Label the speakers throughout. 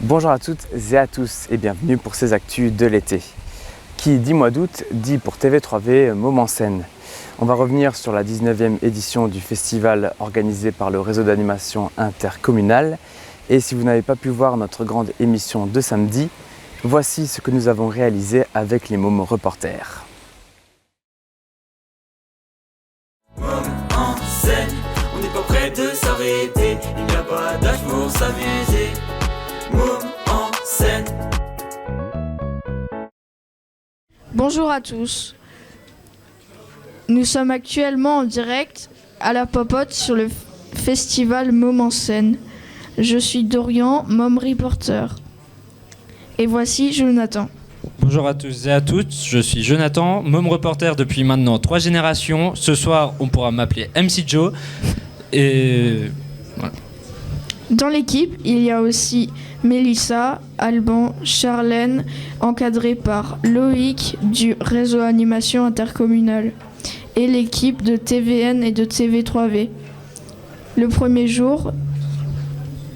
Speaker 1: Bonjour à toutes et à tous et bienvenue pour ces actus de l'été. Qui dit mois d'août dit pour TV3V Môme en scène. On va revenir sur la 19e édition du festival organisé par le réseau d'animation intercommunal. Et si vous n'avez pas pu voir notre grande émission de samedi, voici ce que nous avons réalisé avec les Mômes reporters.
Speaker 2: Môme en scène, on n'est pas prêt de s'arrêter, il n'y a pas d'âge pour s'amuser. Môme en scène.
Speaker 3: Bonjour à tous. Nous sommes actuellement en direct à la Popote sur le festival Môme en scène. Je suis Dorian, Môme reporter. Et voici Jonathan.
Speaker 4: Bonjour à tous et à toutes, je suis Jonathan, Môme reporter depuis maintenant 3 générations. Ce soir, on pourra m'appeler MC Joe. Et voilà.
Speaker 3: Dans l'équipe, il y a aussi Mélissa, Alban, Charlène, encadrée par Loïc du réseau animation intercommunal, et l'équipe de TVN et de TV3V. Le premier jour...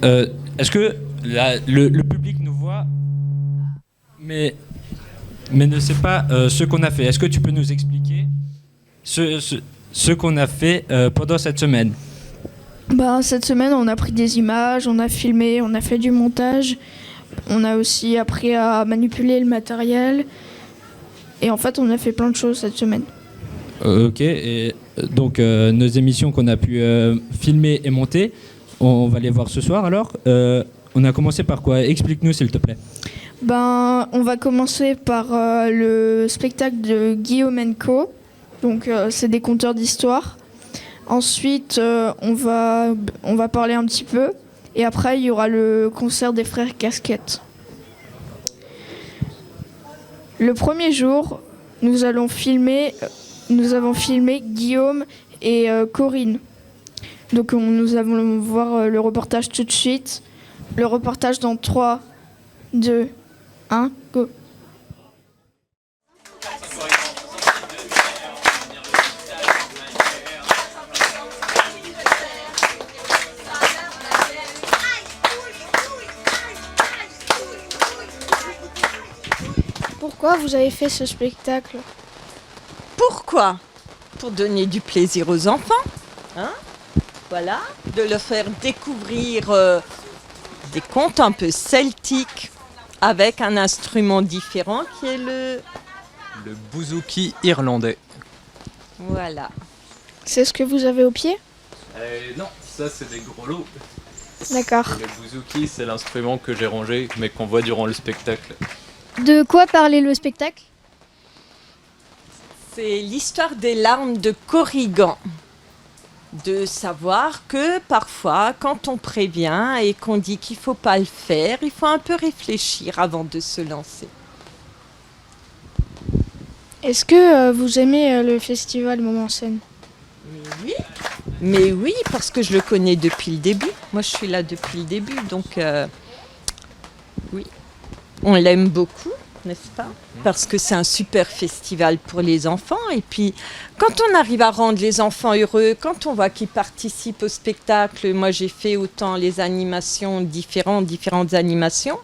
Speaker 4: Est-ce que le public nous voit, mais ne sait pas ce qu'on a fait? Est-ce que tu peux nous expliquer ce qu'on a fait pendant cette semaine?
Speaker 3: Cette semaine, on a pris des images, on a filmé, on a fait du montage. On a aussi appris à manipuler le matériel. Et en fait, on a fait plein de choses cette semaine.
Speaker 4: Ok, et donc nos émissions qu'on a pu filmer et monter, on va les voir ce soir alors. On a commencé par quoi? Explique-nous s'il te plaît.
Speaker 3: On va commencer par le spectacle de Guillaume & Co. Donc c'est des conteurs d'histoire. Ensuite, on va parler un petit peu. Et après, il y aura le concert des frères Casquettes. Le premier jour, nous avons filmé Guillaume et Corinne. Donc nous allons voir le reportage tout de suite. Le reportage dans 3, 2, 1, go.
Speaker 5: Pourquoi vous avez fait ce spectacle?
Speaker 6: Pourquoi? Pour donner du plaisir aux enfants, hein? Voilà, de leur faire découvrir des contes un peu celtiques avec un instrument différent qui est le
Speaker 7: bouzouki irlandais.
Speaker 6: Voilà.
Speaker 5: C'est ce que vous avez au pied?
Speaker 7: Non, ça c'est des gros lots.
Speaker 5: D'accord.
Speaker 7: Le bouzouki, c'est l'instrument que j'ai rangé mais qu'on voit durant le spectacle.
Speaker 5: De quoi parlait le spectacle?
Speaker 6: C'est l'histoire des larmes de Corrigan. De savoir que parfois, quand on prévient et qu'on dit qu'il ne faut pas le faire, il faut un peu réfléchir avant de se lancer.
Speaker 5: Est-ce que vous aimez le festival Môme en scène?
Speaker 6: Mais oui, parce que je le connais depuis le début. Moi, je suis là depuis le début, donc oui. On l'aime beaucoup, n'est-ce pas? Parce que c'est un super festival pour les enfants. Et puis, quand on arrive à rendre les enfants heureux, quand on voit qu'ils participent au spectacle, moi j'ai fait autant les animations différentes animations.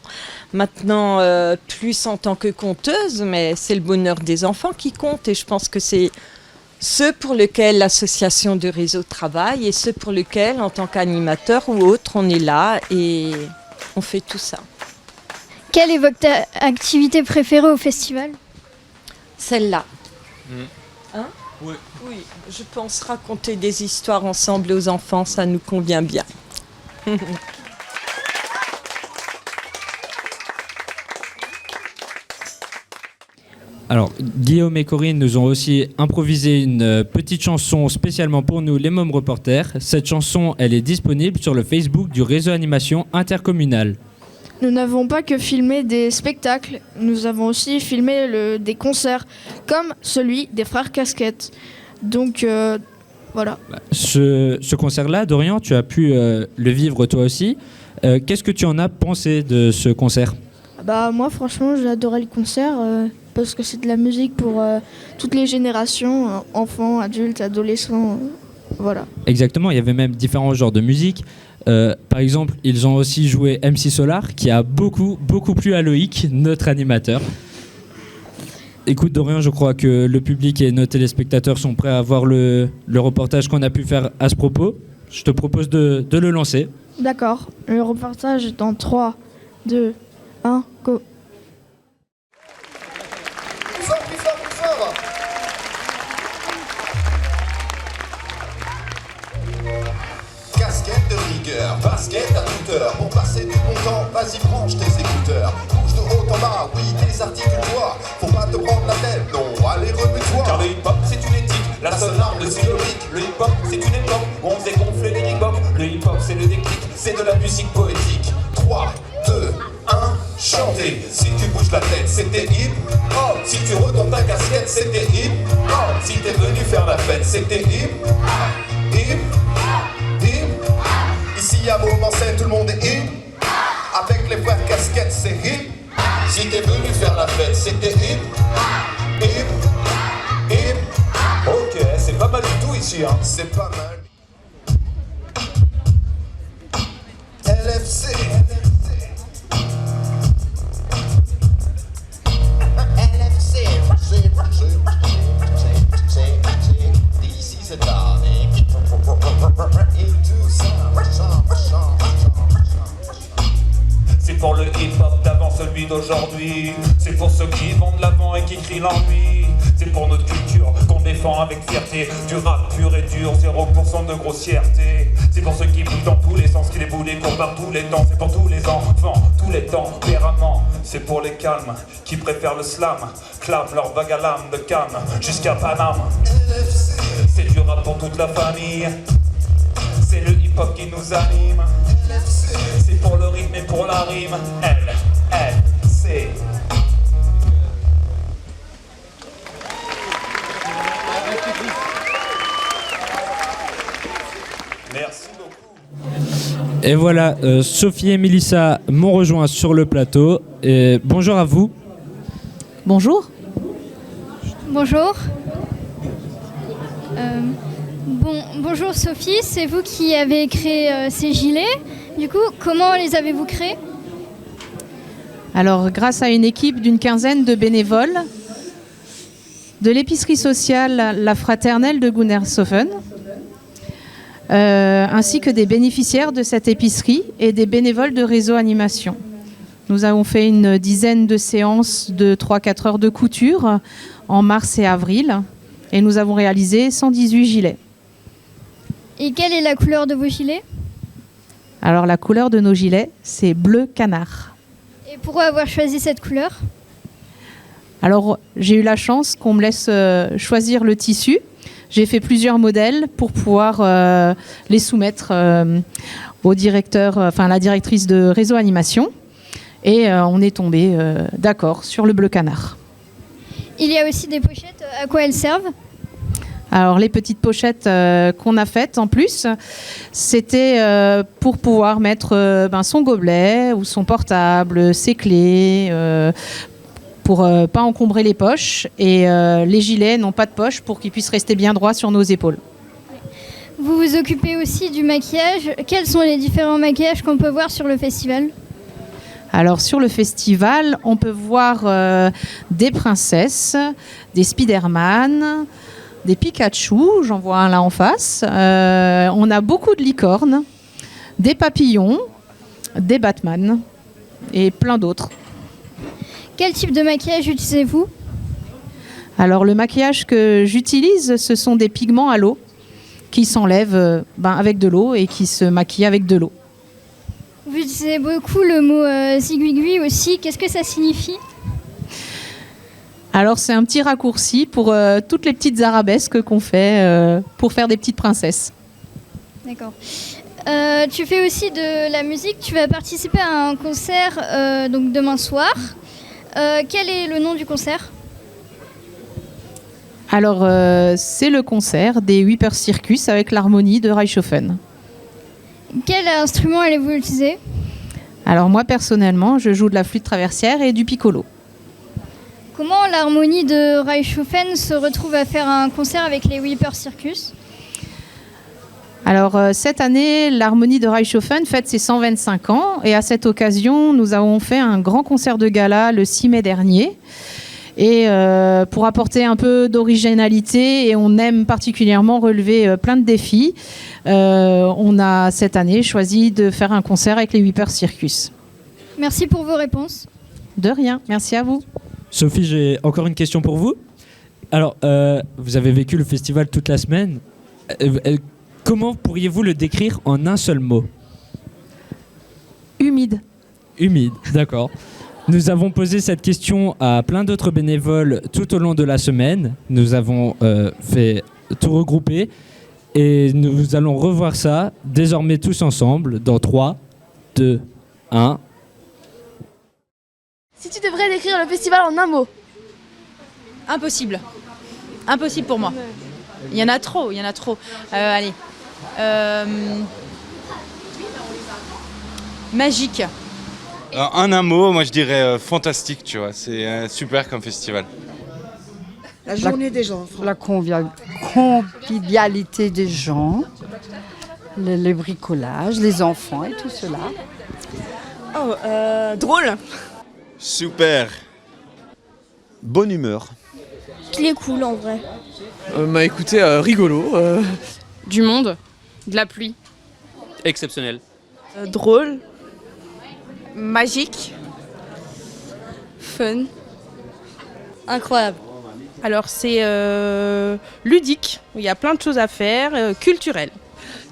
Speaker 6: Maintenant, plus en tant que conteuse, mais c'est le bonheur des enfants qui compte. Et je pense que c'est ce pour lequel l'association de réseau travaille et ce pour lequel, en tant qu'animateur ou autre, on est là et on fait tout ça.
Speaker 5: Quelle est votre activité préférée au festival?
Speaker 6: Celle-là. Hein?
Speaker 7: Oui.
Speaker 6: Oui, je pense raconter des histoires ensemble aux enfants, ça nous convient bien.
Speaker 4: Alors, Guillaume et Corinne nous ont aussi improvisé une petite chanson spécialement pour nous, les Mômes reporters. Cette chanson, elle est disponible sur le Facebook du réseau animation intercommunal.
Speaker 3: Nous n'avons pas que filmé des spectacles, nous avons aussi filmé des concerts, comme celui des frères Casquettes. Donc voilà.
Speaker 4: Ce concert-là, Dorian, tu as pu le vivre toi aussi. Qu'est-ce que tu en as pensé de ce concert?
Speaker 3: Moi franchement j'ai adoré le concert parce que c'est de la musique pour toutes les générations, enfants, adultes, adolescents. Voilà.
Speaker 4: Exactement, il y avait même différents genres de musique. Par exemple, ils ont aussi joué MC Solar, qui a beaucoup plu à Loïc, notre animateur. Écoute Dorian, je crois que le public et nos téléspectateurs sont prêts à voir le reportage qu'on a pu faire à ce propos. Je te propose de le lancer.
Speaker 3: D'accord. Le reportage est dans 3, 2, 1, go.
Speaker 8: Plus fort. Casquette de rigueur, basket à toute heure. Pour passer du bon temps, vas-y branche tes écouteurs. Bouge de haut en bas, oui, tes articule-toi. Faut pas te prendre la tête, non, allez remue-toi. Car le hip-hop c'est une éthique, la seule arme de symbolique. Le hip-hop c'est une époque, où on faisait gonfler les hip-hop. Le hip-hop c'est le déclic, c'est de la musique poétique. 3, 2, 1, chanter. Si tu bouges la tête, c'était hip-hop. Si tu retournes ta casquette, c'était hip-hop. Si t'es venu faire la fête, c'était hip-hop. Ici à Mauvancène, tout le monde est hip. Avec les frères casquettes, c'est hip. Si t'es venu faire la fête, c'était hip. Ok, c'est pas mal du tout ici, hein. C'est pas mal. LFC. This is a darling. C'est pour le hip-hop d'avant, celui d'aujourd'hui. C'est pour ceux qui vont de l'avant et qui crient l'ennui. C'est pour notre culture qu'on défend avec fierté. Du rap pur et dur, 0% de grossièreté. C'est pour ceux qui bougent dans tous les sens, qui les boules et courent par tous les temps. C'est pour tous les enfants, tous les tempéraments. C'est pour les calmes qui préfèrent le slam. Clament leur vague à lame de Cannes jusqu'à Paname. C'est du rap pour toute la famille. C'est le hip-hop qui nous anime. C'est pour le rythme et pour la rime. LFC. Merci beaucoup.
Speaker 4: Et voilà, Sophie et Mélissa m'ont rejoint sur le plateau. Et bonjour à vous.
Speaker 9: Bonjour.
Speaker 5: Bonjour. Bonjour Sophie, c'est vous qui avez créé ces gilets. Du coup, comment les avez-vous créés ?
Speaker 9: Alors, grâce à une équipe d'une quinzaine de bénévoles de l'épicerie sociale La Fraternelle de Gunnershofen, ainsi que des bénéficiaires de cette épicerie et des bénévoles de réseau animation. Nous avons fait une dizaine de séances de 3-4 heures de couture en mars et avril et nous avons réalisé 118 gilets.
Speaker 5: Et quelle est la couleur de vos gilets ?
Speaker 9: Alors la couleur de nos gilets, c'est bleu canard.
Speaker 5: Et pourquoi avoir choisi cette couleur ?
Speaker 9: Alors j'ai eu la chance qu'on me laisse choisir le tissu. J'ai fait plusieurs modèles pour pouvoir les soumettre au directeur, la directrice de réseau animation. Et on est tombé d'accord sur le bleu canard.
Speaker 5: Il y a aussi des pochettes. À quoi elles servent ?
Speaker 9: Alors les petites pochettes qu'on a faites en plus, c'était pour pouvoir mettre son gobelet ou son portable, ses clés, pour pas encombrer les poches. Et les gilets n'ont pas de poche pour qu'ils puissent rester bien droits sur nos épaules.
Speaker 5: Vous vous occupez aussi du maquillage. Quels sont les différents maquillages qu'on peut voir sur le festival ?
Speaker 9: Alors sur le festival, on peut voir des princesses, des Spider-Man, des Pikachu, j'en vois un là en face. On a beaucoup de licornes, des papillons, des Batman et plein d'autres.
Speaker 5: Quel type de maquillage utilisez-vous ?
Speaker 9: Alors le maquillage que j'utilise, ce sont des pigments à l'eau qui s'enlèvent avec de l'eau et qui se maquillent avec de l'eau.
Speaker 5: Vous utilisez beaucoup le mot ziguigui aussi. Qu'est-ce que ça signifie ?
Speaker 9: Alors c'est un petit raccourci pour toutes les petites arabesques qu'on fait pour faire des petites princesses.
Speaker 5: D'accord. Tu fais aussi de la musique. Tu vas participer à un concert donc demain soir. Quel est le nom du concert ?
Speaker 9: Alors c'est le concert des Whipper Circus avec l'harmonie de Reichshofen.
Speaker 5: Quel instrument allez-vous utiliser ?
Speaker 9: Alors moi personnellement, je joue de la flûte traversière et du piccolo.
Speaker 5: Comment l'harmonie de Reichshofen se retrouve à faire un concert avec les Whipper Circus ?
Speaker 9: Alors cette année, l'Harmonie de Reichshofen fête ses 125 ans et à cette occasion, nous avons fait un grand concert de gala le 6 mai dernier. Et pour apporter un peu d'originalité, et on aime particulièrement relever plein de défis, on a cette année choisi de faire un concert avec les Whipper Circus.
Speaker 5: Merci pour vos réponses.
Speaker 9: De rien, merci à vous.
Speaker 4: Sophie, j'ai encore une question pour vous. Alors, vous avez vécu le festival toute la semaine. Comment pourriez-vous le décrire en un seul mot ?
Speaker 9: Humide.
Speaker 4: Humide, d'accord. Nous avons posé cette question à plein d'autres bénévoles tout au long de la semaine. Nous avons fait tout regrouper et nous allons revoir ça désormais tous ensemble dans 3, 2, 1.
Speaker 10: Si tu devrais décrire le festival en un mot.
Speaker 11: Impossible. Impossible pour moi. Il y en a trop, allez. Magique.
Speaker 12: En un mot, moi je dirais fantastique, tu vois. C'est super comme festival.
Speaker 13: La journée des gens.
Speaker 14: La convivialité des gens, le bricolage, les enfants et tout cela.
Speaker 10: Oh, drôle.
Speaker 12: Super.
Speaker 15: Bonne humeur.
Speaker 10: Qu'il est cool en vrai.
Speaker 16: Écoutez, rigolo.
Speaker 17: Du monde, de la pluie.
Speaker 7: Exceptionnel.
Speaker 10: Drôle. Magique. Fun.
Speaker 17: Incroyable.
Speaker 18: Alors c'est ludique, il y a plein de choses à faire, culturel.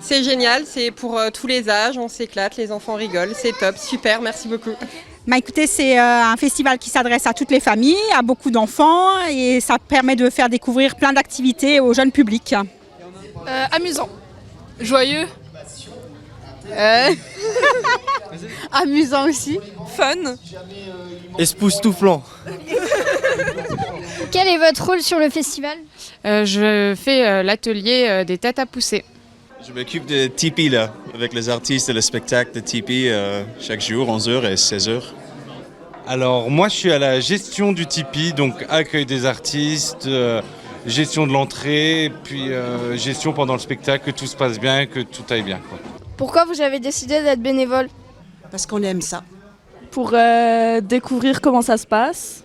Speaker 19: C'est génial, c'est pour tous les âges, on s'éclate, les enfants rigolent, c'est top, super, merci beaucoup.
Speaker 20: Écoutez, c'est un festival qui s'adresse à toutes les familles, à beaucoup d'enfants et ça permet de faire découvrir plein d'activités au jeune public.
Speaker 10: Amusant. Joyeux. Amusant aussi. Fun.
Speaker 15: Époustouflant.
Speaker 5: Quel est votre rôle sur le festival ?
Speaker 17: Je fais l'atelier des têtes à pousser.
Speaker 12: Je m'occupe de Tipeee là, avec les artistes et le spectacle de Tipeee chaque jour, 11h et 16h.
Speaker 21: Alors moi je suis à la gestion du Tipeee, donc accueil des artistes, gestion de l'entrée, puis gestion pendant le spectacle, que tout se passe bien, que tout aille bien, quoi.
Speaker 10: Pourquoi vous avez décidé d'être bénévole ?
Speaker 13: Parce qu'on aime ça.
Speaker 10: Pour découvrir comment ça se passe.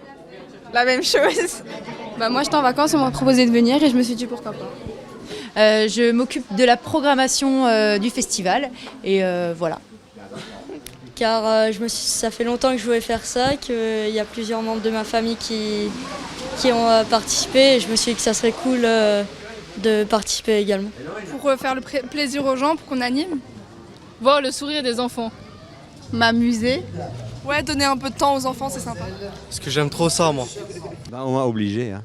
Speaker 10: La même chose.
Speaker 17: Moi j'étais en vacances, on m'a proposé de venir et je me suis dit pourquoi pas.
Speaker 11: Je m'occupe de la programmation du festival et voilà.
Speaker 17: Car ça fait longtemps que je voulais faire ça, qu'il y a plusieurs membres de ma famille qui ont participé et je me suis dit que ça serait cool de participer également.
Speaker 10: Pour faire le plaisir aux gens, pour qu'on anime. Voir le sourire des enfants. M'amuser. Ouais, donner un peu de temps aux enfants, c'est sympa.
Speaker 15: Parce que j'aime trop ça, moi. On m'a obligé. Hein.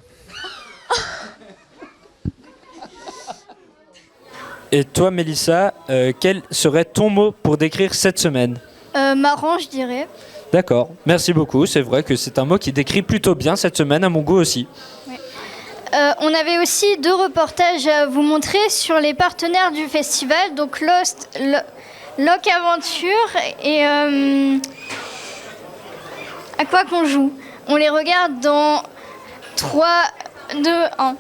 Speaker 4: Et toi, Mélissa, quel serait ton mot pour décrire cette semaine ?
Speaker 5: Marrant, je dirais.
Speaker 4: D'accord, merci beaucoup. C'est vrai que c'est un mot qui décrit plutôt bien cette semaine, à mon goût aussi.
Speaker 5: Ouais. On avait aussi 2 reportages à vous montrer sur les partenaires du festival, donc Lost, Loc Aventure et à quoi qu'on joue. On les regarde dans 3, 2, 1.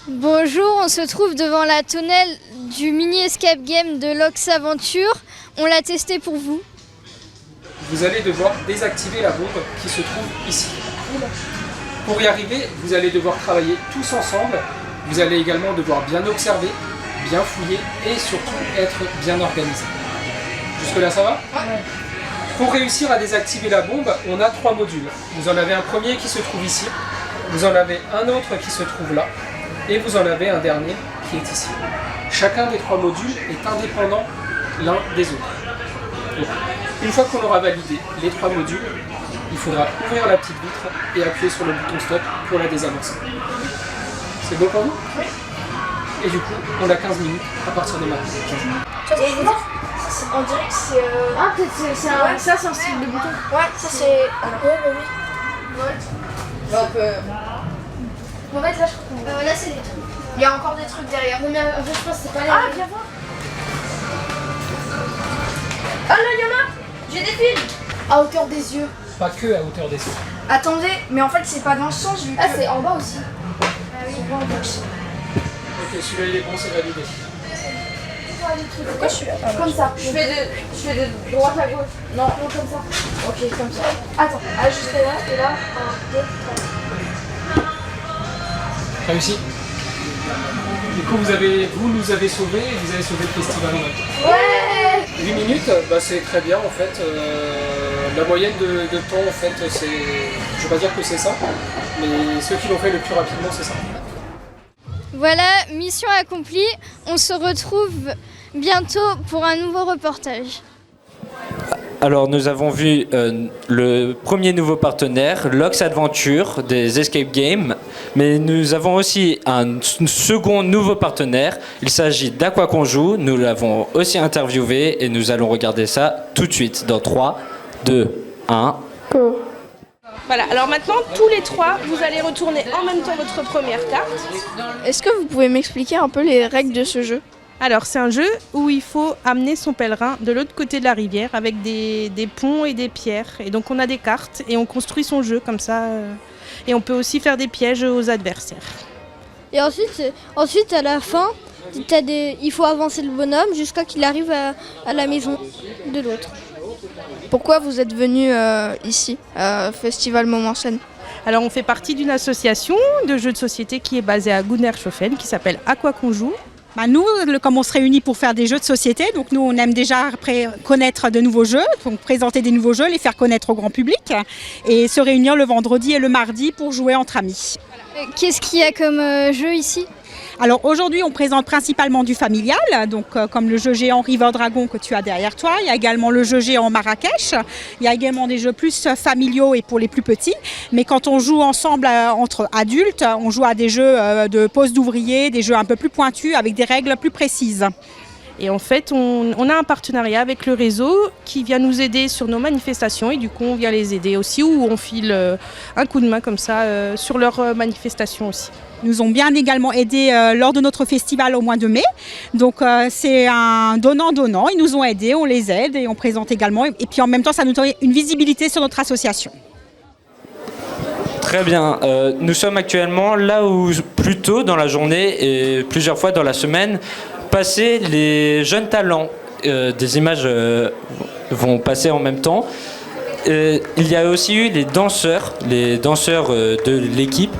Speaker 5: Bonjour, on se trouve devant la tonnelle du mini escape game de Lox Aventure. On l'a testé pour vous.
Speaker 22: Vous allez devoir désactiver la bombe qui se trouve ici. Pour y arriver, vous allez devoir travailler tous ensemble. Vous allez également devoir bien observer, bien fouiller et surtout être bien organisé. Jusque-là, ça va ? Ouais. Pour réussir à désactiver la bombe, on a 3 modules. Vous en avez un premier qui se trouve ici, vous en avez un autre qui se trouve là, et vous en avez un dernier qui est ici. Chacun des 3 modules est indépendant l'un des autres. Donc, une fois qu'on aura validé les 3 modules, il faudra ouvrir la petite vitre et appuyer sur le bouton stop pour la désamorcer. C'est bon pour vous ? Oui. Et du coup, on a 15 minutes à partir de maintenant.
Speaker 10: On dirait que c'est... Ah, peut-être c'est un... Ouais. Ça, c'est un style de bouton. Ouais, ça c'est... Oui.
Speaker 17: On peut...
Speaker 10: En fait, là, je crois qu'on... là, c'est des trucs. Il y a encore des trucs derrière. Non, mais en fait, je pense que c'est pas les... Ah, viens voir. Ah, là, il y en a. J'ai des fils. À hauteur des yeux.
Speaker 22: Pas que à hauteur des yeux.
Speaker 10: Attendez, mais en fait, c'est pas dans ce sens, vu que... Ah, c'est en bas aussi. Ah oui, en bas aussi.
Speaker 22: Ok, celui-là il est bon, c'est validé.
Speaker 10: Pourquoi je suis comme ça? Je fais de droite à gauche. Non, comme ça. Ok, comme ça. Attends, ajustez là et là. 1, 2, 3.
Speaker 22: Réussi. Du coup, vous nous avez sauvés et vous avez sauvé le festival en même temps.
Speaker 10: Ouais.
Speaker 22: 8 minutes, bah, c'est très bien en fait. La moyenne de temps en fait, c'est. Je ne veux pas dire que c'est ça, mais ceux qui l'ont fait le plus rapidement, c'est ça.
Speaker 5: Voilà, mission accomplie. On se retrouve bientôt pour un nouveau reportage.
Speaker 4: Alors nous avons vu le premier nouveau partenaire, Lox Adventure des Escape Games, mais nous avons aussi un second nouveau partenaire. Il s'agit d'Aqua qu'on joue, nous l'avons aussi interviewé et nous allons regarder ça tout de suite dans 3, 2, 1.
Speaker 18: Go. Voilà, alors maintenant, tous les trois, vous allez retourner en même temps votre première carte.
Speaker 3: Est-ce que vous pouvez m'expliquer un peu les règles de ce jeu ?
Speaker 18: Alors, c'est un jeu où il faut amener son pèlerin de l'autre côté de la rivière avec des ponts et des pierres. Et donc, on a des cartes et on construit son jeu comme ça. Et on peut aussi faire des pièges aux adversaires.
Speaker 5: Et ensuite à la fin, il faut avancer le bonhomme jusqu'à qu'il arrive à la maison de l'autre.
Speaker 3: Pourquoi vous êtes venu ici, à Festival Moment-Scène ?
Speaker 18: Alors, on fait partie d'une association de jeux de société qui est basée à Gunnershofen, qui s'appelle Aqua qu'on joue.
Speaker 20: Nous, comme on se réunit pour faire des jeux de société, donc nous on aime déjà connaître de nouveaux jeux, donc présenter des nouveaux jeux, les faire connaître au grand public et se réunir le vendredi et le mardi pour jouer entre amis.
Speaker 5: Qu'est-ce qu'il y a comme jeu ici ?
Speaker 20: Alors aujourd'hui on présente principalement du familial, donc comme le jeu géant River Dragon que tu as derrière toi, il y a également le jeu géant Marrakech, il y a également des jeux plus familiaux et pour les plus petits, mais quand on joue ensemble entre adultes, on joue à des jeux de pose d'ouvriers, des jeux un peu plus pointus avec des règles plus précises.
Speaker 18: Et en fait, on a un partenariat avec le réseau qui vient nous aider sur nos manifestations et du coup on vient les aider aussi ou on file un coup de main comme ça sur leurs manifestations aussi.
Speaker 20: Ils nous ont bien également aidés lors de notre festival au mois de mai. Donc c'est un donnant-donnant. Ils nous ont aidés, on les aide et on présente également. Et puis en même temps, ça nous donne une visibilité sur notre association.
Speaker 4: Très bien. Nous sommes actuellement là où, plus tôt dans la journée et plusieurs fois dans la semaine, passer les jeunes talents. Des images vont passer en même temps. Il y a aussi eu les danseurs de l'équipe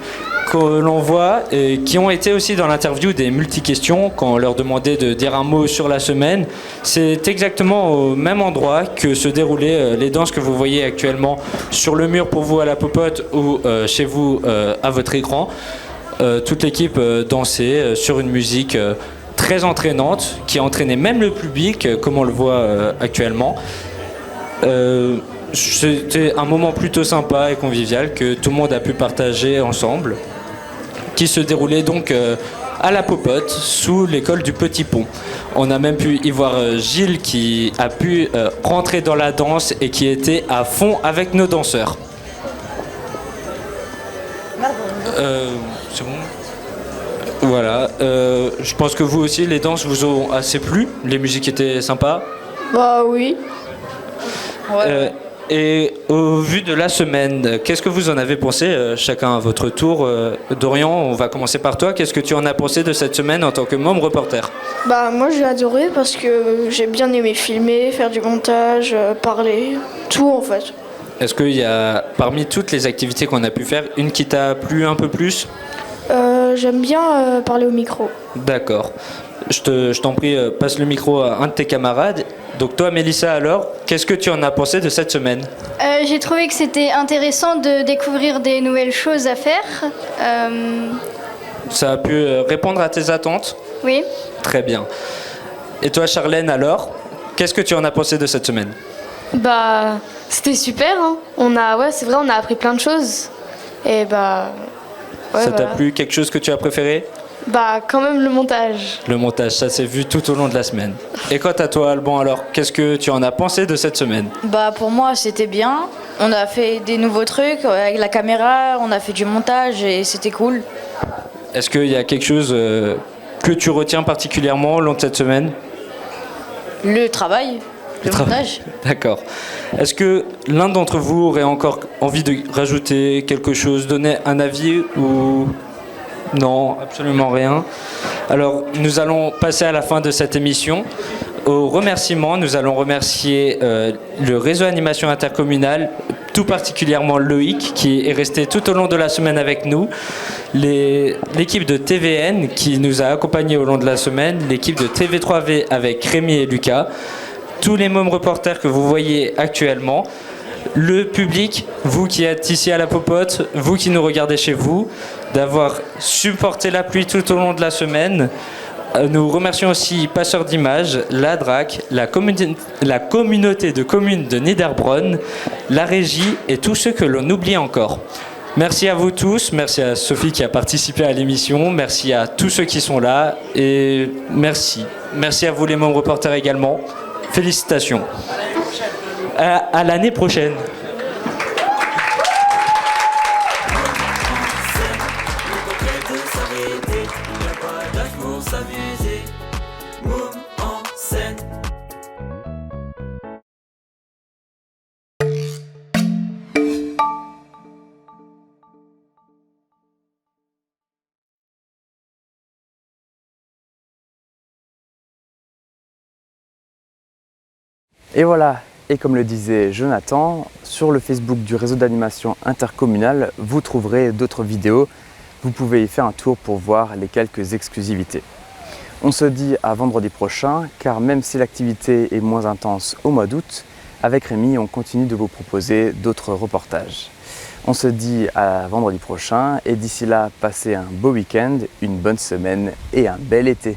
Speaker 4: que l'on voit et qui ont été aussi dans l'interview des multi-questions quand on leur demandait de dire un mot sur la semaine. C'est exactement au même endroit que se déroulaient les danses que vous voyez actuellement sur le mur pour vous à la popote ou chez vous à votre écran. Toute l'équipe dansait sur une musique très entraînante qui entraînait même le public comme on le voit actuellement. C'était un moment plutôt sympa et convivial que tout le monde a pu partager ensemble, qui se déroulait donc à la popote sous l'école du Petit Pont. On a même pu y voir Gilles qui a pu rentrer dans la danse et qui était à fond avec nos danseurs. C'est bon ? Voilà, je pense que vous aussi, les danses vous ont assez plu, les musiques étaient sympas.
Speaker 3: Bah oui.
Speaker 4: Et au vu de la semaine, qu'est-ce que vous en avez pensé, chacun à votre tour? Dorian, on va commencer par toi. Qu'est-ce que tu en as pensé de cette semaine en tant que membre reporter?
Speaker 3: Bah moi j'ai adoré parce que j'ai bien aimé filmer, faire du montage, parler, tout en fait.
Speaker 4: Est-ce qu'il y a, parmi toutes les activités qu'on a pu faire, une qui t'a plu un peu plus?
Speaker 3: J'aime bien parler au micro.
Speaker 4: D'accord. Je t'en prie, passe le micro à un de tes camarades. Donc toi, Mélissa, alors, qu'est-ce que tu en as pensé de cette semaine?
Speaker 5: J'ai trouvé que c'était intéressant de découvrir des nouvelles choses à faire.
Speaker 4: Ça a pu répondre à tes attentes?
Speaker 5: Oui.
Speaker 4: Très bien. Et toi, Charlène, alors, qu'est-ce que tu en as pensé de cette semaine?
Speaker 1: Bah, c'était super. Hein. C'est vrai, on a appris plein de choses. Et bah... Ouais,
Speaker 4: ça t'a plu? Quelque chose que tu as préféré?
Speaker 1: Bah, quand même le montage.
Speaker 4: Le montage, ça s'est vu tout au long de la semaine. Et quant à toi, Alban, alors, qu'est-ce que tu en as pensé de cette semaine?
Speaker 11: Bah, pour moi, c'était bien. On a fait des nouveaux trucs avec la caméra, on a fait du montage et c'était cool.
Speaker 4: Est-ce qu'il y a quelque chose que tu retiens particulièrement au long de cette semaine?
Speaker 11: Le travail, le montage.
Speaker 4: D'accord. Est-ce que l'un d'entre vous aurait encore envie de rajouter quelque chose, donner un avis ou... Non, absolument rien. Alors, nous allons passer à la fin de cette émission. Au remerciement, nous allons remercier le réseau animation intercommunale, tout particulièrement Loïc, qui est resté tout au long de la semaine avec nous, l'équipe de TVN qui nous a accompagnés au long de la semaine, l'équipe de TV3V avec Rémi et Lucas, tous les mômes reporters que vous voyez actuellement, le public, vous qui êtes ici à la Popote, vous qui nous regardez chez vous, d'avoir supporté la pluie tout au long de la semaine. Nous remercions aussi Passeurs d'images, la DRAC, la communauté de communes de Niederbronn, la régie et tous ceux que l'on oublie encore. Merci à vous tous, merci à Sophie qui a participé à l'émission, merci à tous ceux qui sont là et merci. Merci à vous les mômes reporters également. Félicitations. À l'année prochaine.
Speaker 2: Et voilà, et comme le disait Jonathan, sur le Facebook du réseau d'animation intercommunal, vous trouverez d'autres vidéos. Vous pouvez y faire un tour pour voir les quelques exclusivités. On se dit à vendredi prochain, car même si l'activité est moins intense au mois d'août, avec Rémi, on continue de vous proposer d'autres reportages. On se dit à vendredi prochain, et d'ici là, passez un beau week-end, une bonne semaine et un bel été.